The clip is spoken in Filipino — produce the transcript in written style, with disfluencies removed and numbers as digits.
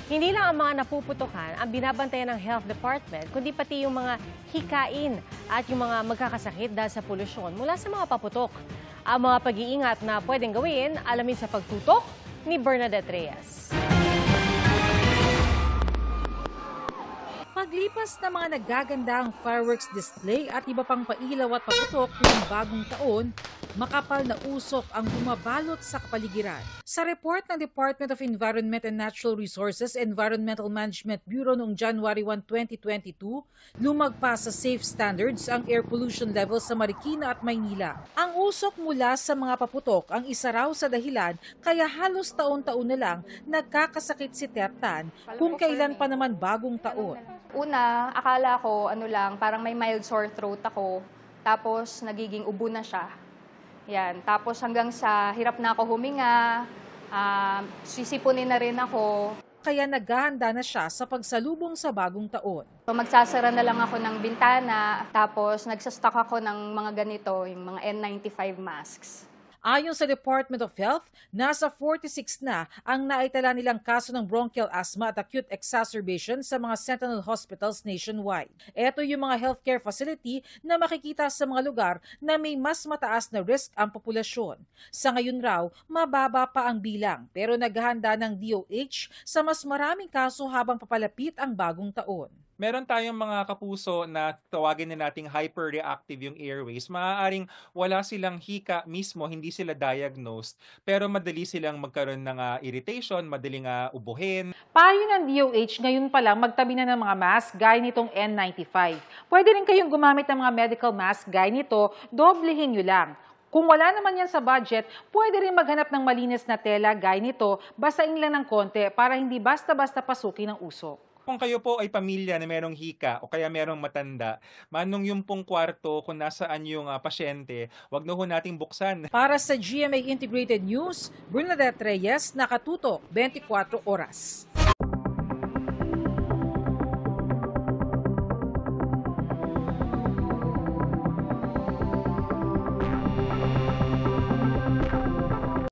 Hindi lang ang mga napuputukan ang binabantayan ng Health Department, kundi pati yung mga hikain at yung mga magkakasakit dahil sa polusyon mula sa mga paputok. Ang mga pag-iingat na pwedeng gawin, alamin sa pagtutok ni Bernadette Reyes. Paglipas ng mga nagagandang fireworks display at iba pang pailaw at paputok ng bagong taon, makapal na usok ang bumabalot sa kapaligiran. Sa report ng Department of Environment and Natural Resources Environmental Management Bureau noong January 1, 2022, lumagpas sa safe standards ang air pollution level sa Marikina at Maynila. Ang usok mula sa mga paputok ang isa raw sa dahilan kaya halos taon-taon na lang nagkakasakit si Tertan kung kailan pa naman bagong taon. Una, akala ko parang may mild sore throat ako, tapos nagiging ubo na siya. Yan, tapos hanggang sa hirap na ako huminga, sisipunin na rin ako. Kaya naghahanda na siya sa pagsalubong sa bagong taon. So, magsasara na lang ako ng bintana, tapos nagsastock ako ng mga ganito, yung mga N95 masks. Ayon sa Department of Health, nasa 46 na ang naitala nilang kaso ng bronchial asthma at acute exacerbation sa mga Sentinel hospitals nationwide. Ito yung mga healthcare facility na makikita sa mga lugar na may mas mataas na risk ang populasyon. Sa ngayon raw, mababa pa ang bilang pero naghahanda ng DOH sa mas maraming kaso habang papalapit ang bagong taon. Meron tayong mga kapuso na tawagin na nating hyperreactive yung airways. Maaaring wala silang hika mismo, hindi sila diagnosed, pero madali silang magkaroon ng irritation, madaling ubuhin. Payo ng DOH ngayon pa lang magtabi na ng mga mask gaya nitong N95. Pwede rin kayong gumamit ng mga medical mask gaya nito, doblehin nyo lang. Kung wala naman yan sa budget, pwede rin maghanap ng malinis na tela gaya nito, basain lang ng konti para hindi basta-basta pasukin ng usok. Kung kayo po ay pamilya na merong hika o kaya merong matanda, manong yung pong kwarto kung nasaan yung pasyente, wag na ho nating buksan. Para sa GMA Integrated News, Bernadette Reyes, nakatutok 24 oras.